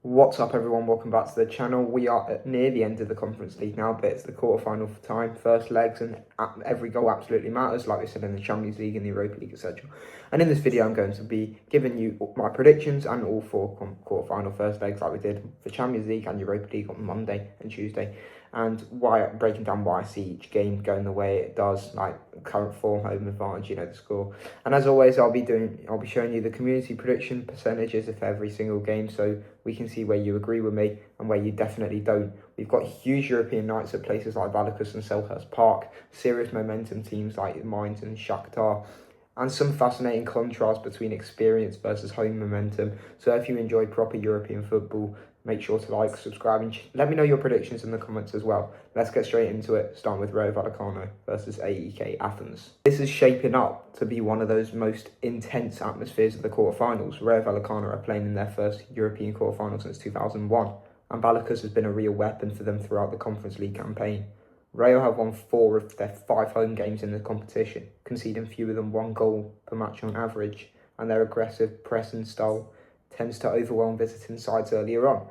What's up everyone, welcome back to the channel. We are at near the end of the Conference League now, but it's the quarter-final time, first legs, and every goal absolutely matters, like we said in the Champions League and the Europa League, etc. And in this video I'm going to be giving you my predictions and all four quarter-final first legs like we did for Champions League and Europa League on Monday and Tuesday, and breaking down why I see each game going the way it does, like current form, home advantage, the score. And as always, I'll be showing you the community prediction percentages of every single game, so we can see where you agree with me and where you definitely don't. We've got huge European nights at places like Vallecano and Selhurst Park, serious momentum teams like Mainz and Shakhtar, and some fascinating contrast between experience versus home momentum. So if you enjoy proper European football, make sure to like, subscribe, and let me know your predictions in the comments as well. Let's get straight into it, starting with Rayo Vallecano versus AEK Athens. This is shaping up to be one of those most intense atmospheres of the quarterfinals. Rayo Vallecano are playing in their first European quarterfinal since 2001, and Vallecano has been a real weapon for them throughout the Conference League campaign. Rayo have won 4 of their 5 home games in the competition, conceding fewer than 1 goal per match on average, and their aggressive pressing style tends to overwhelm visiting sides earlier on.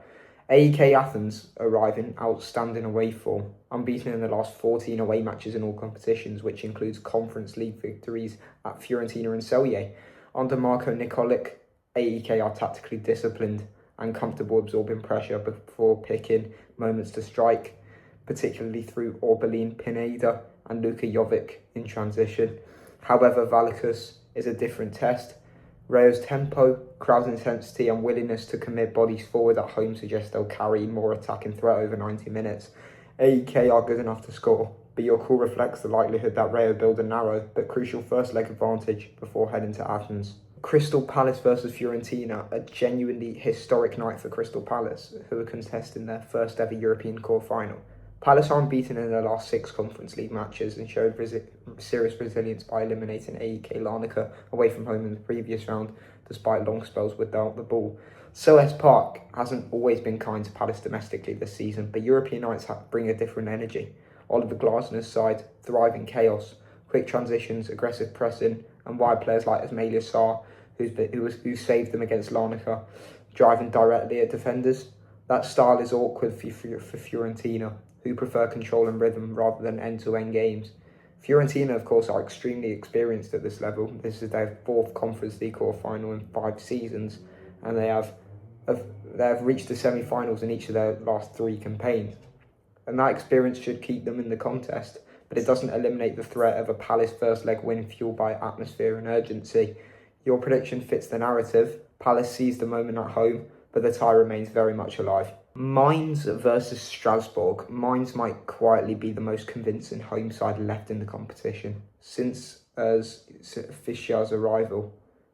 AEK Athens arrive in outstanding away form, unbeaten in the last 14 away matches in all competitions, which includes Conference League victories at Fiorentina and Celje. Under Marko Nikolic, AEK are tactically disciplined and comfortable absorbing pressure before picking moments to strike, particularly through Orbelin Pineda and Luka Jovic in transition. However, Vallecano is a different test. Rayo's tempo, crowd intensity and willingness to commit bodies forward at home suggest they'll carry more attacking threat over 90 minutes. AEK are good enough to score, but your call reflects the likelihood that Rayo build a narrow but crucial first leg advantage before heading to Athens. Crystal Palace versus Fiorentina, a genuinely historic night for Crystal Palace, who are contesting their first ever European quarter-final. Palace are unbeaten in their last 6 Conference League matches and showed serious resilience by eliminating AEK Larnaca away from home in the previous round, despite long spells without the ball. Selhurst Park hasn't always been kind to Palace domestically this season, but European nights bring a different energy. Oliver Glasner's side thrive in chaos, quick transitions, aggressive pressing, and wide players like Ismaila Sarr, who saved them against Larnaca, driving directly at defenders. That style is awkward for Fiorentina, who prefer control and rhythm rather than end-to-end games. Fiorentina, of course, are extremely experienced at this level. This is their 4th Conference League quarter-final in 5 seasons, and they have reached the semi-finals in each of their last 3 campaigns. And that experience should keep them in the contest, but it doesn't eliminate the threat of a Palace first leg win fueled by atmosphere and urgency. Your prediction fits the narrative. Palace seized the moment at home, but the tie remains very much alive. Mainz versus Strasbourg. Mainz might quietly be the most convincing home side left in the competition. Since Fischer's arrival,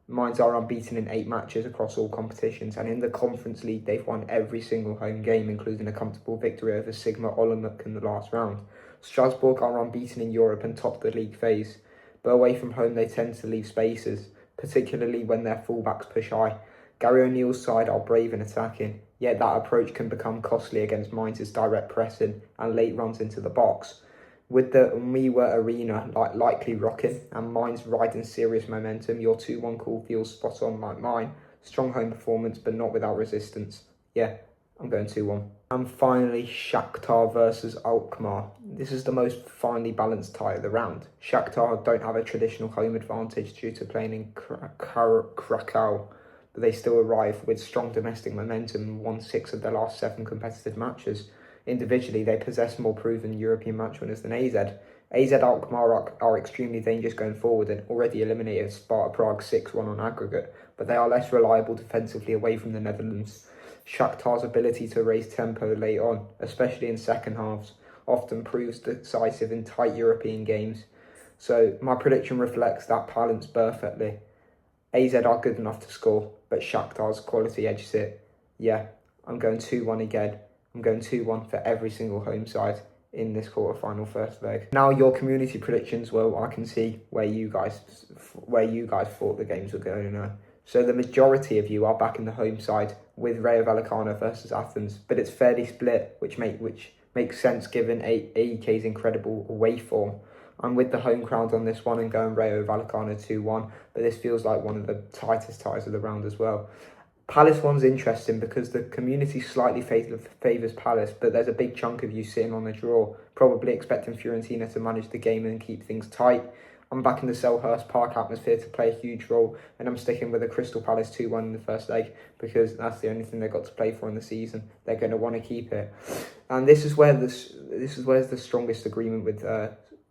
Mainz are unbeaten in 8 matches across all competitions, and in the Conference League they've won every single home game, including a comfortable victory over Sigma Olomouc in the last round. Strasbourg are unbeaten in Europe and top the league phase, but away from home they tend to leave spaces, particularly when their fullbacks push high. Gary O'Neill's side are brave in attacking, yet that approach can become costly against Mainz's direct pressing and late runs into the box. With the Umewa Arena likely rocking and Mainz riding serious momentum, your 2-1 call feels spot on like mine. Strong home performance, but not without resistance. Yeah, I'm going 2-1. And finally, Shakhtar versus Alkmaar. This is the most finely balanced tie of the round. Shakhtar don't have a traditional home advantage due to playing in Krakow, but they still arrive with strong domestic momentum and won 6 of their last 7 competitive matches. Individually, they possess more proven European match winners than AZ. AZ Alkmaar are extremely dangerous going forward and already eliminated Sparta Prague 6-1 on aggregate, but they are less reliable defensively away from the Netherlands. Shakhtar's ability to raise tempo late on, especially in second halves, often proves decisive in tight European games. So my prediction reflects that balance perfectly. AZ are good enough to score, but Shakhtar's quality edges it. Yeah, I'm going 2-1 again. I'm going 2-1 for every single home side in this quarter-final first leg. Now your community predictions. Well, I can see where you guys thought the games were going. So the majority of you are backing the home side with Rayo Vallecano versus Athens, but it's fairly split, which makes sense given AEK's incredible away form. I'm with the home crowd on this one and going Rayo Vallecano 2-1, but this feels like one of the tightest ties of the round as well. Palace one's interesting because the community slightly favours Palace, but there's a big chunk of you sitting on the draw, probably expecting Fiorentina to manage the game and keep things tight. I'm backing the Selhurst Park atmosphere to play a huge role, and I'm sticking with the Crystal Palace 2-1 in the first leg because that's the only thing they've got to play for in the season. They're going to want to keep it, and this is where the strongest agreement with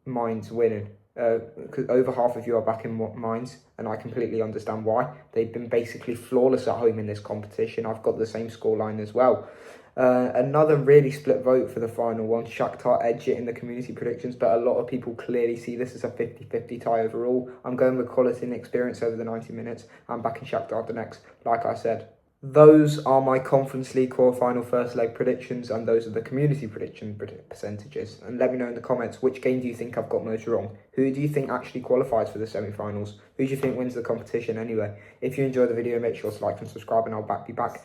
Mainz winning. Because over half of you are backing Mainz, and I completely understand why. They've been basically flawless at home in this competition. I've got the same scoreline as well. Another really split vote for the final one. Shakhtar edge it in the community predictions, but a lot of people clearly see this as a 50-50 tie overall. I'm going with quality and experience over the 90 minutes. I'm backing Shakhtar Donetsk, like I said. Those are my Conference League quarterfinal first leg predictions, and those are the community prediction percentages. And let me know in the comments, which game do you think I've got most wrong? Who do you think actually qualifies for the semi-finals? Who do you think wins the competition anyway? If you enjoyed the video, make sure to like and subscribe, and I'll be back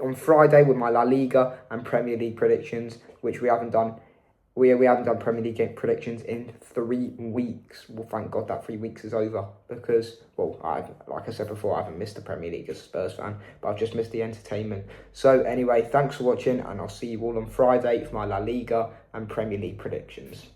on Friday with my La Liga and Premier League predictions, which we haven't done. We haven't done Premier League game predictions in 3 weeks. Well, thank God that 3 weeks is over because, well, like I said before, I haven't missed the Premier League as a Spurs fan, but I've just missed the entertainment. So anyway, thanks for watching, and I'll see you all on Friday for my La Liga and Premier League predictions.